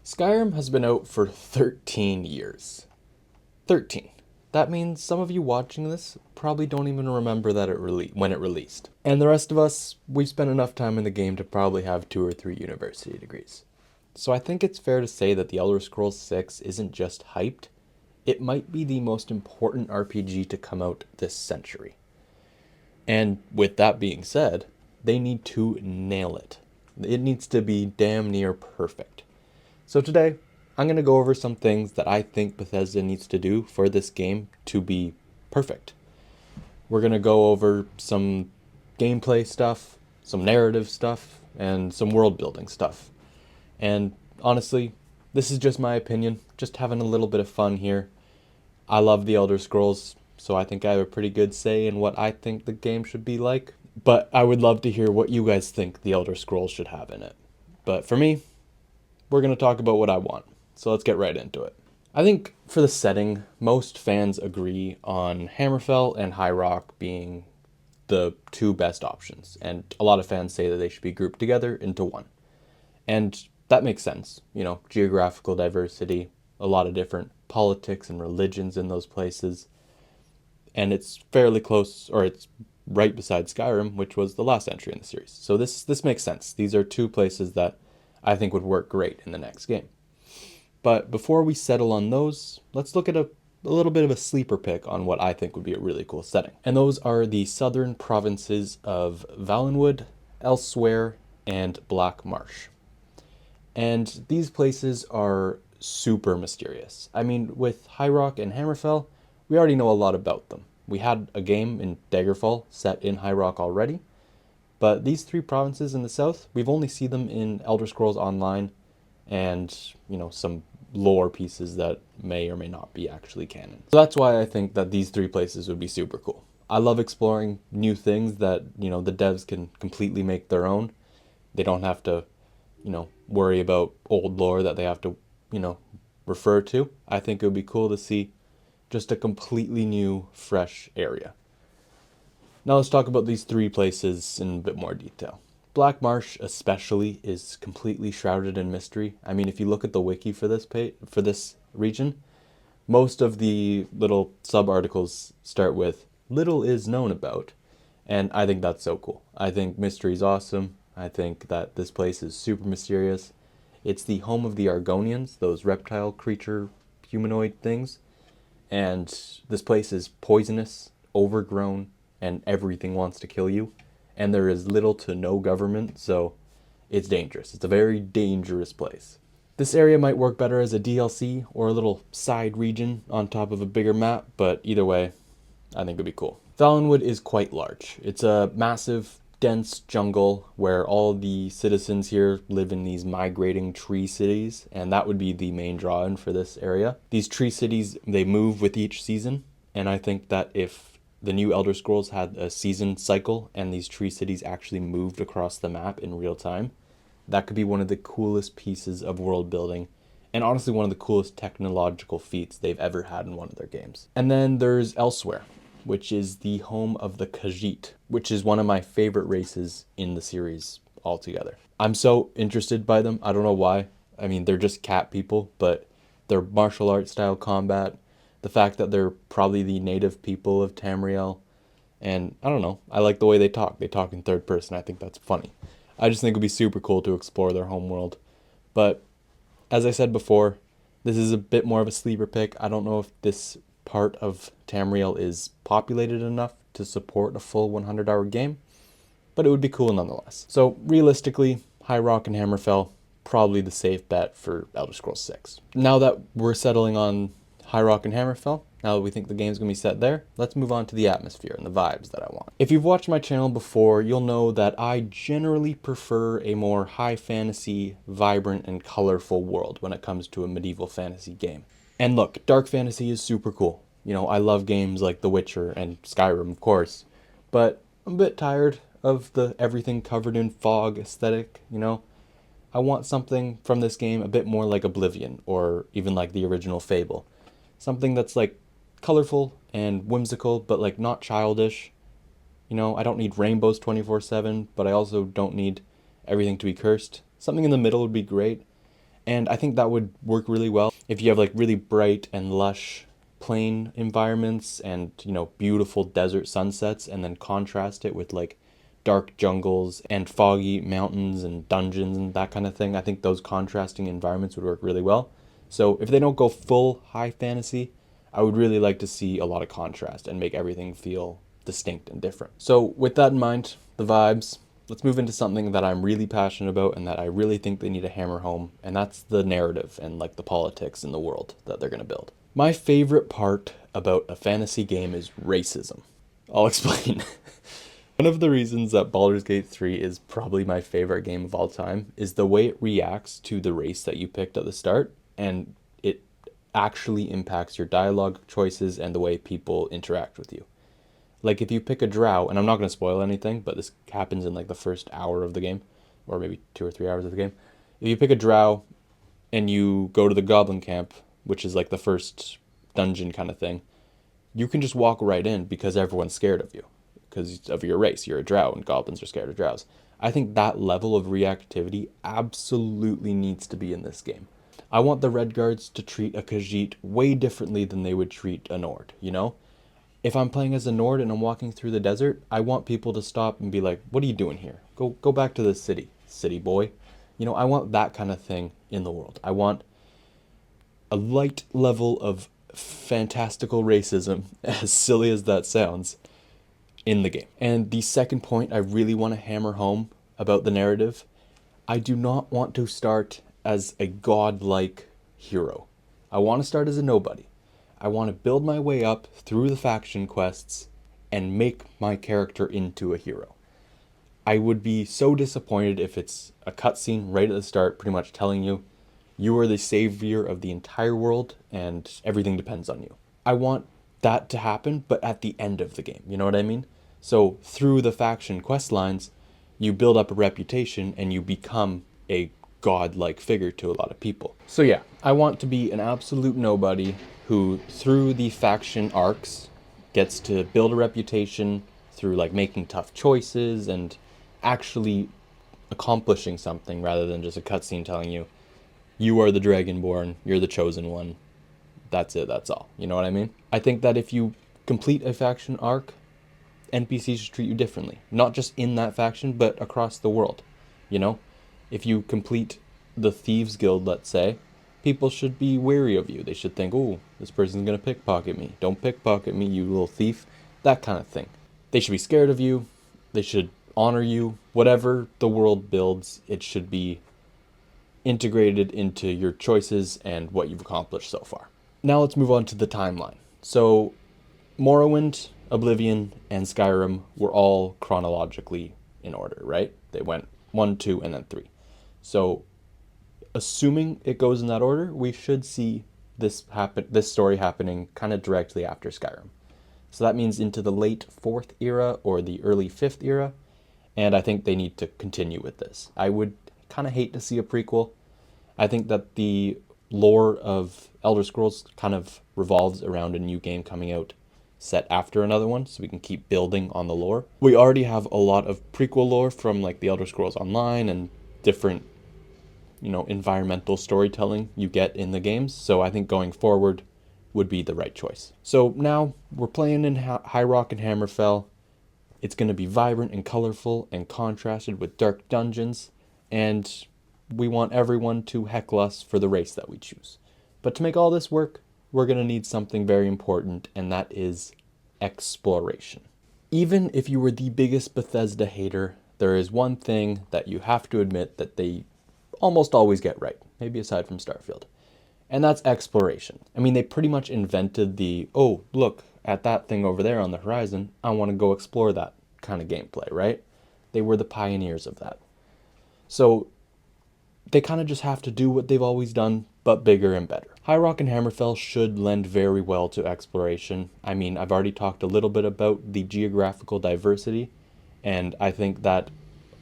Skyrim has been out for 13 years. 13. That means some of you watching this probably don't even remember that when it released. And the rest of us, we've spent enough time in the game to probably have 2 or 3 university degrees. So I think it's fair to say that The Elder Scrolls 6 isn't just hyped, it might be the most important RPG to come out this century. And with that being said, they need to nail it. It needs to be damn near perfect. So today, I'm going to go over some things that I think Bethesda needs to do for this game to be perfect. We're going to go over some gameplay stuff, some narrative stuff, and some world building stuff. And honestly, this is just my opinion, just having a little bit of fun here. I love The Elder Scrolls, so I think I have a pretty good say in what I think the game should be like. But I would love to hear what you guys think The Elder Scrolls should have in it. But for me, we're going to talk about what I want. So let's get right into it. I think for the setting, most fans agree on Hammerfell and High Rock being the 2 best options. And a lot of fans say that they should be grouped together into one. And that makes sense. Geographical diversity, a lot of different politics and religions in those places. And it's fairly close, or it's right beside Skyrim, which was the last entry in the series. So this makes sense. These are 2 places that I think would work great in the next game. But before we settle on those, let's look at a little bit of a sleeper pick on what I think would be a really cool setting. And those are the southern provinces of Valenwood, Elsewhere, and Black Marsh. And these places are super mysterious. I mean, with High Rock and Hammerfell, we already know a lot about them. We had a game in Daggerfall set in High Rock already, but these 3 provinces in the south, we've only seen them in Elder Scrolls Online and, some lore pieces that may or may not be actually canon. So that's why I think that these 3 places would be super cool. I love exploring new things that, the devs can completely make their own. They don't have to, worry about old lore that they have to, refer to. I think it would be cool to see just a completely new, fresh area. Now let's talk about these 3 places in a bit more detail. Black Marsh especially is completely shrouded in mystery. I mean, if you look at the wiki for this region, most of the little sub-articles start with "little is known about," and I think that's so cool. I think mystery is awesome. I think that this place is super mysterious. It's the home of the Argonians, those reptile creature humanoid things, and this place is poisonous, overgrown, and everything wants to kill you. And there is little to no government, so it's dangerous. It's a very dangerous place. This area might work better as a DLC or a little side region on top of a bigger map, but either way, I think it'd be cool. Valenwood is quite large. It's a massive, dense jungle where all the citizens here live in these migrating tree cities, and that would be the main draw-in for this area. These tree cities, they move with each season, and I think that if the new Elder Scrolls had a season cycle and these tree cities actually moved across the map in real time, that could be one of the coolest pieces of world building, and honestly one of the coolest technological feats they've ever had in one of their games. And then there's Elsewhere, which is the home of the Khajiit, which is one of my favorite races in the series altogether. I'm so interested by them. I don't know why. I mean, they're just cat people, but their martial arts style combat, the fact that they're probably the native people of Tamriel, and I don't know, I like the way they talk. They talk in third person. I think that's funny. I just think it would be super cool to explore their homeworld. But as I said before, this is a bit more of a sleeper pick. I don't know if this part of Tamriel is populated enough to support a full 100-hour game, but it would be cool nonetheless. So realistically, High Rock and Hammerfell, probably the safe bet for Elder Scrolls 6. Now that we're settling on High Rock and Hammerfell, now that we think the game's going to be set there, let's move on to the atmosphere and the vibes that I want. If you've watched my channel before, you'll know that I generally prefer a more high fantasy, vibrant, and colorful world when it comes to a medieval fantasy game. And look, dark fantasy is super cool. I love games like The Witcher and Skyrim, of course, but I'm a bit tired of the everything covered in fog aesthetic, I want something from this game a bit more like Oblivion, or even like the original Fable. Something that's like colorful and whimsical, but like not childish. I don't need rainbows 24/7, but I also don't need everything to be cursed. Something in the middle would be great. And I think that would work really well if you have like really bright and lush plain environments and, beautiful desert sunsets, and then contrast it with like dark jungles and foggy mountains and dungeons and that kind of thing. I think those contrasting environments would work really well. So if they don't go full high fantasy, I would really like to see a lot of contrast and make everything feel distinct and different. So with that in mind, the vibes, let's move into something that I'm really passionate about and that I really think they need to hammer home, and that's the narrative and like the politics in the world that they're going to build. My favorite part about a fantasy game is racism. I'll explain. One of the reasons that Baldur's Gate 3 is probably my favorite game of all time is the way it reacts to the race that you picked at the start, and it actually impacts your dialogue choices and the way people interact with you. Like if you pick a drow, and I'm not going to spoil anything, but this happens in like the first hour of the game, or maybe 2 or 3 hours of the game. If you pick a drow and you go to the goblin camp, which is like the first dungeon kind of thing, you can just walk right in because everyone's scared of you because of your race. You're a drow and goblins are scared of drows. I think that level of reactivity absolutely needs to be in this game. I want the Red Guards to treat a Khajiit way differently than they would treat a Nord, If I'm playing as a Nord and I'm walking through the desert, I want people to stop and be like, what are you doing here? Go back to the city boy. I want that kind of thing in the world. I want a light level of fantastical racism, as silly as that sounds, in the game. And the second point I really want to hammer home about the narrative, I do not want to start as a godlike hero. I want to start as a nobody. I want to build my way up through the faction quests and make my character into a hero. I would be so disappointed if it's a cutscene right at the start pretty much telling you you are the savior of the entire world and everything depends on you. I want that to happen, but at the end of the game, you know what I mean? So through the faction quest lines, you build up a reputation and you become a god-like figure to a lot of people. So yeah, I want to be an absolute nobody who, through the faction arcs, gets to build a reputation through like making tough choices and actually accomplishing something rather than just a cutscene telling you, you are the Dragonborn, you're the chosen one, that's it, that's all. You know what I mean? I think that if you complete a faction arc, NPCs should treat you differently. Not just in that faction, but across the world. If you complete the Thieves Guild, let's say, people should be wary of you. They should think, oh, this person's going to pickpocket me. Don't pickpocket me, you little thief. That kind of thing. They should be scared of you. They should honor you. Whatever the world builds, it should be integrated into your choices and what you've accomplished so far. Now let's move on to the timeline. So Morrowind, Oblivion, and Skyrim were all chronologically in order, right? They went 1, 2, and then 3. So assuming it goes in that order, we should see this story happening kind of directly after Skyrim. So that means into the late 4th era or the early 5th era, and I think they need to continue with this. I would kind of hate to see a prequel. I think that the lore of Elder Scrolls kind of revolves around a new game coming out set after another one, so we can keep building on the lore. We already have a lot of prequel lore from like the Elder Scrolls Online and different, environmental storytelling you get in the games, so I think going forward would be the right choice. So now we're playing in High Rock and Hammerfell. It's going to be vibrant and colorful and contrasted with dark dungeons, and we want everyone to heckle us for the race that we choose. But to make all this work, we're going to need something very important, and that is exploration. Even if you were the biggest Bethesda hater, there is one thing that you have to admit that they almost always get right, maybe aside from Starfield, and that's exploration. I mean, they pretty much invented the, oh, look at that thing over there on the horizon, I want to go explore that kind of gameplay, right? They were the pioneers of that. So they kind of just have to do what they've always done, but bigger and better. High Rock and Hammerfell should lend very well to exploration. I mean, I've already talked a little bit about the geographical diversity, and I think that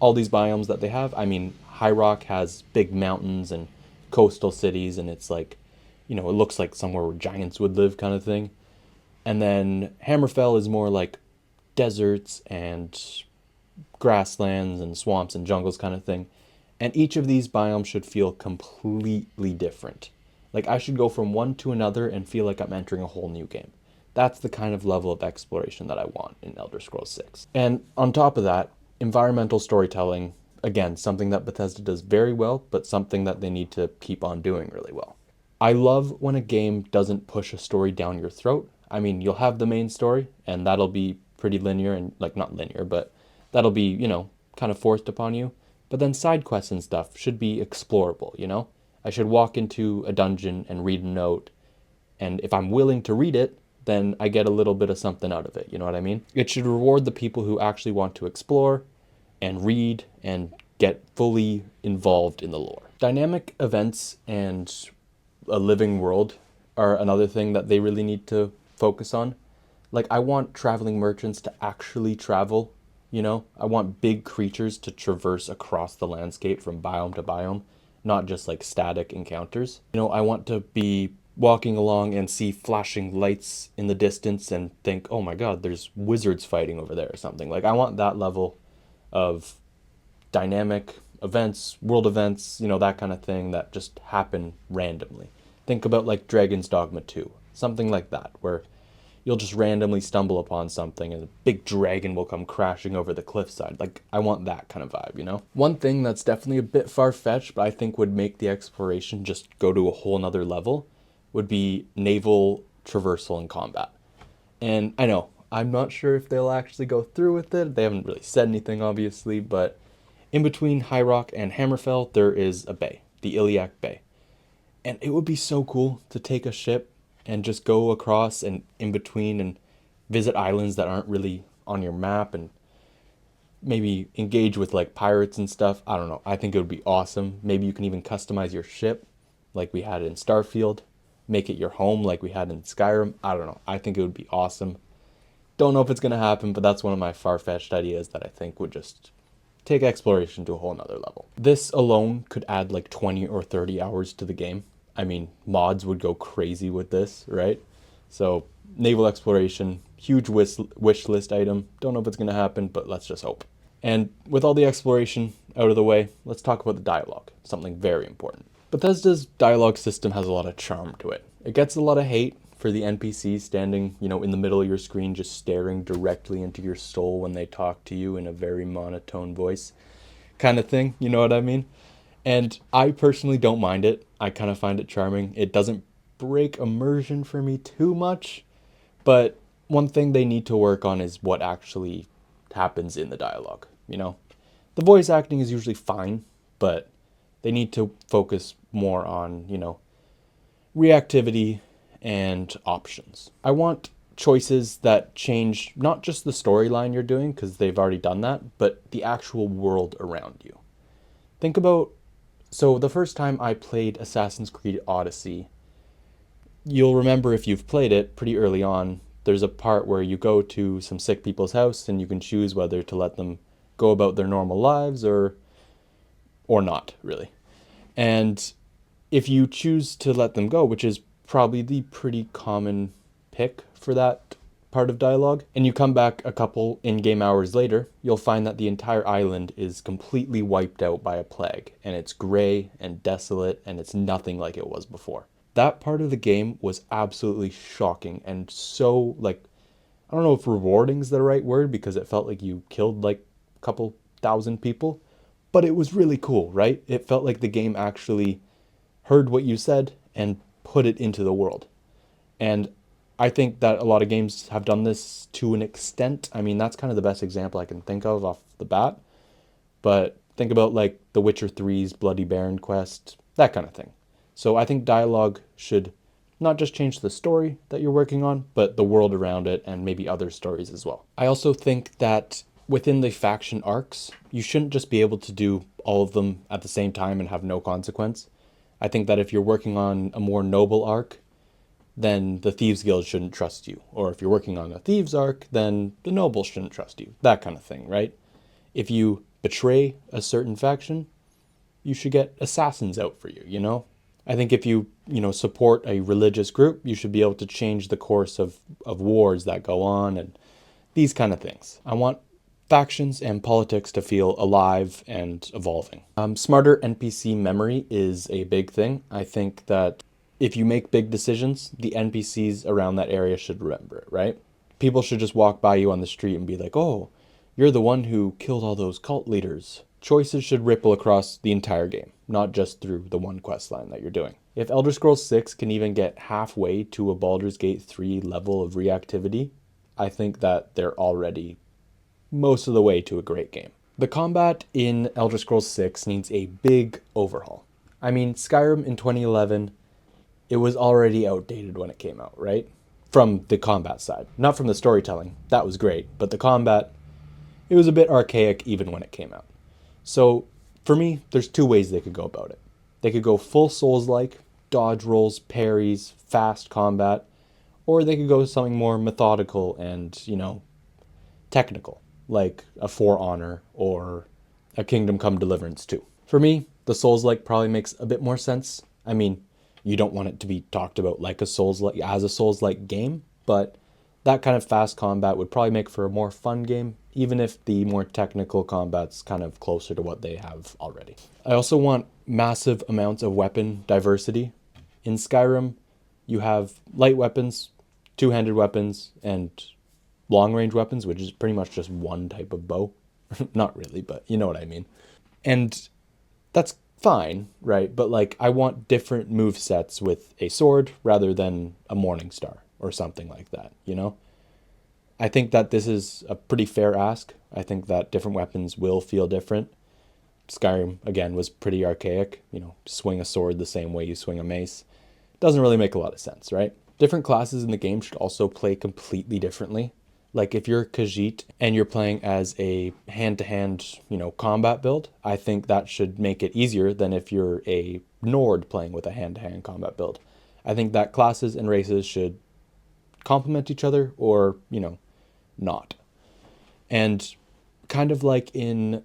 all these biomes that they have, I mean, High Rock has big mountains and coastal cities, and it's like, it looks like somewhere where giants would live kind of thing. And then Hammerfell is more like deserts and grasslands and swamps and jungles kind of thing. And each of these biomes should feel completely different. Like I should go from one to another and feel like I'm entering a whole new game. That's the kind of level of exploration that I want in Elder Scrolls 6. And on top of that, environmental storytelling, again, something that Bethesda does very well, but something that they need to keep on doing really well. I love when a game doesn't push a story down your throat. I mean, you'll have the main story, and that'll be pretty linear, and like not linear, but that'll be, kind of forced upon you. But then side quests and stuff should be explorable, I should walk into a dungeon and read a note, and if I'm willing to read it, then I get a little bit of something out of it, you know what I mean? It should reward the people who actually want to explore and read and get fully involved in the lore. Dynamic events and a living world are another thing that they really need to focus on. Like, I want traveling merchants to actually travel, I want big creatures to traverse across the landscape from biome to biome, not just like static encounters. I want to be walking along and see flashing lights in the distance and think, oh my god, there's wizards fighting over there or something. Like, I want that level of dynamic events, world events, that kind of thing that just happen randomly. Think about like Dragon's Dogma 2, something like that, where you'll just randomly stumble upon something and a big dragon will come crashing over the cliffside. Like, I want that kind of vibe, One thing that's definitely a bit far-fetched, but I think would make the exploration just go to a whole nother level, would be naval traversal and combat. And I know, I'm not sure if they'll actually go through with it. They haven't really said anything, obviously, but in between High Rock and Hammerfell, there is a bay, the Iliac Bay. And it would be so cool to take a ship and just go across and in between and visit islands that aren't really on your map and maybe engage with like pirates and stuff. I don't know. I think it would be awesome. Maybe you can even customize your ship like we had in Starfield. Make it your home like we had in Skyrim. I don't know. I think it would be awesome. Don't know if it's going to happen, but that's one of my far-fetched ideas that I think would just take exploration to a whole nother level. This alone could add like 20 or 30 hours to the game. I mean, mods would go crazy with this, right? So, naval exploration, huge wish list item. Don't know if it's going to happen, but let's just hope. And with all the exploration out of the way, let's talk about the dialogue, something very important. Bethesda's dialogue system has a lot of charm to it. It gets a lot of hate for the NPCs standing, in the middle of your screen, just staring directly into your soul when they talk to you in a very monotone voice kind of thing, you know what I mean? And I personally don't mind it. I kind of find it charming. It doesn't break immersion for me too much, but one thing they need to work on is what actually happens in the dialogue, The voice acting is usually fine, but they need to focus more on, reactivity and options. I want choices that change not just the storyline you're doing, because they've already done that, but the actual world around you. Think about, so the first time I played Assassin's Creed Odyssey, you'll remember if you've played it pretty early on, there's a part where you go to some sick people's house and you can choose whether to let them go about their normal lives or not, really. And if you choose to let them go, which is probably the pretty common pick for that part of dialogue, and you come back a couple in-game hours later, you'll find that the entire island is completely wiped out by a plague, and it's gray and desolate, and it's nothing like it was before. That part of the game was absolutely shocking, and so, I don't know if rewarding is the right word, because it felt like you killed, a couple thousand people, but it was really cool, right? It felt like the game actually heard what you said and put it into the world. And I think that a lot of games have done this to an extent. I mean, that's kind of the best example I can think of off the bat. But think about The Witcher 3's Bloody Baron quest, that kind of thing. So I think dialogue should not just change the story that you're working on, but the world around it and maybe other stories as well. I also think that within the faction arcs, you shouldn't just be able to do all of them at the same time and have no consequence. I think that if you're working on a more noble arc, then the Thieves Guild shouldn't trust you. Or if you're working on a Thieves arc, then the nobles shouldn't trust you. That kind of thing, right? If you betray a certain faction, you should get assassins out for you, I think if you, support a religious group, you should be able to change the course of wars that go on and these kind of things. I want factions and politics to feel alive and evolving. Smarter NPC memory is a big thing. I think that if you make big decisions, the NPCs around that area should remember it, right? People should just walk by you on the street and be like, oh, you're the one who killed all those cult leaders. Choices should ripple across the entire game, not just through the one quest line that you're doing. If Elder Scrolls 6 can even get halfway to a Baldur's Gate 3 level of reactivity, I think that they're already most of the way to a great game. The combat in Elder Scrolls 6 needs a big overhaul. I mean, Skyrim in 2011, it was already outdated when it came out, right? From the combat side. Not from the storytelling, that was great, but the combat, it was a bit archaic even when it came out. So, for me, there's two ways they could go about it. They could go full Souls-like, dodge rolls, parries, fast combat, or they could go something more methodical and, technical, like a For Honor or a Kingdom Come Deliverance 2. For me, the Souls-like probably makes a bit more sense. I mean, you don't want it to be talked about like a Souls-like game, but that kind of fast combat would probably make for a more fun game, even if the more technical combat's kind of closer to what they have already. I also want massive amounts of weapon diversity. In Skyrim, you have light weapons, two-handed weapons, and long-range weapons, which is pretty much just one type of bow. Not really, but you know what I mean. And that's fine, right? But like, I want different move sets with a sword rather than a Morning Star or something like that, I think that this is a pretty fair ask. I think that different weapons will feel different. Skyrim, again, was pretty archaic. Swing a sword the same way you swing a mace. Doesn't really make a lot of sense, right? Different classes in the game should also play completely differently. Like if you're Khajiit and you're playing as a hand-to-hand, combat build, I think that should make it easier than if you're a Nord playing with a hand-to-hand combat build. I think that classes and races should complement each other or, not. And kind of like in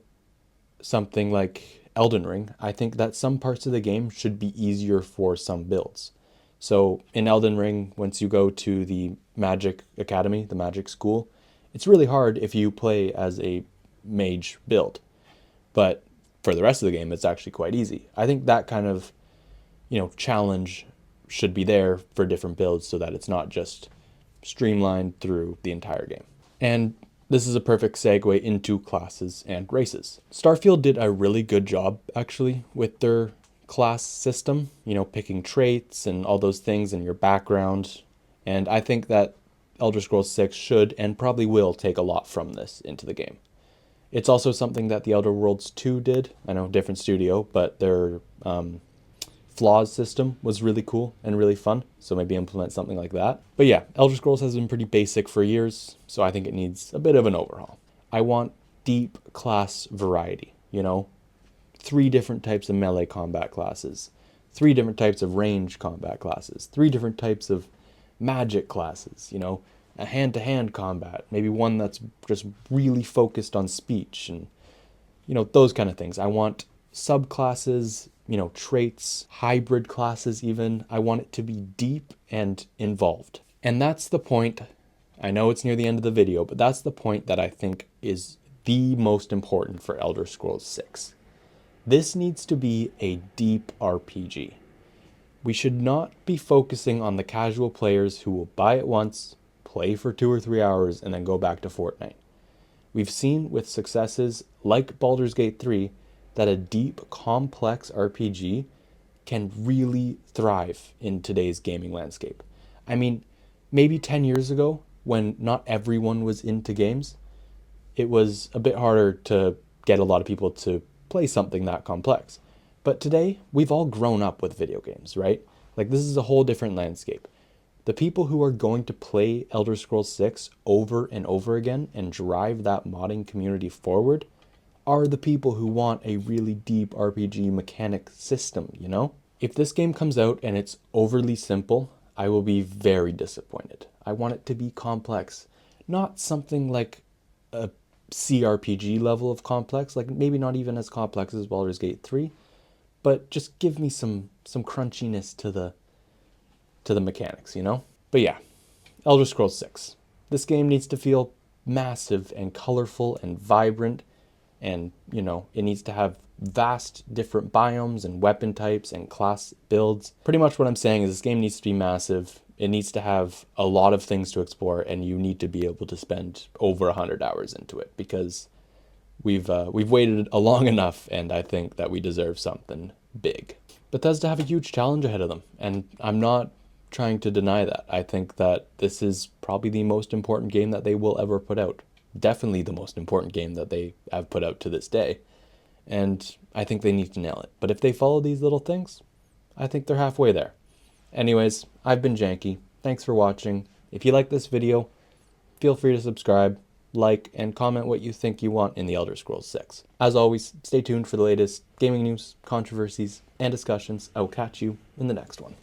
something like Elden Ring, I think that some parts of the game should be easier for some builds. So in Elden Ring, once you go to the Magic Academy, the Magic School, it's really hard if you play as a mage build. But for the rest of the game, it's actually quite easy. I think that kind of, challenge should be there for different builds so that it's not just streamlined through the entire game. And this is a perfect segue into classes and races. Starfield did a really good job, actually, with their class system, picking traits and all those things in your background. And I think that Elder Scrolls 6 should and probably will take a lot from this into the game. It's also something that the Outer Worlds 2 did. I know, different studio, but their flaws system was really cool and really fun. So maybe implement something like that. But yeah, Elder Scrolls has been pretty basic for years, so I think it needs a bit of an overhaul. I want deep class variety, 3 different types of melee combat classes, 3 different types of range combat classes, 3 different types of magic classes, a hand-to-hand combat, maybe one that's just really focused on speech and, those kind of things. I want subclasses, traits, hybrid classes even. I want it to be deep and involved. And that's the point. I know it's near the end of the video, but that's the point that I think is the most important for Elder Scrolls 6. This needs to be a deep RPG. We should not be focusing on the casual players who will buy it once, play for 2 or 3 hours, and then go back to Fortnite. We've seen with successes like Baldur's Gate 3 that a deep, complex RPG can really thrive in today's gaming landscape. I mean, maybe 10 years ago, when not everyone was into games, it was a bit harder to get a lot of people to play something that complex. But today, we've all grown up with video games, right? Like, this is a whole different landscape. The people who are going to play Elder Scrolls 6 over and over again and drive that modding community forward are the people who want a really deep RPG mechanic system, If this game comes out and it's overly simple, I will be very disappointed. I want it to be complex. Not something like a CRPG level of complex, like maybe not even as complex as Baldur's Gate 3, but just give me some crunchiness to the mechanics, But yeah, Elder Scrolls 6. This game needs to feel massive and colorful and vibrant, and, you know, it needs to have vast different biomes and weapon types and class builds. Pretty much what I'm saying is this game needs to be massive. It needs to have a lot of things to explore, and you need to be able to spend over 100 hours into it, because we've waited a long enough, and I think that we deserve something big. Bethesda have a huge challenge ahead of them, and I'm not trying to deny that. I think that this is probably the most important game that they will ever put out. Definitely the most important game that they have put out to this day. And I think they need to nail it. But if they follow these little things, I think they're halfway there. Anyways, I've been Janky. Thanks for watching. If you like this video, feel free to subscribe, like, and comment what you think you want in the Elder Scrolls 6. As always, stay tuned for the latest gaming news, controversies, and discussions. I will catch you in the next one.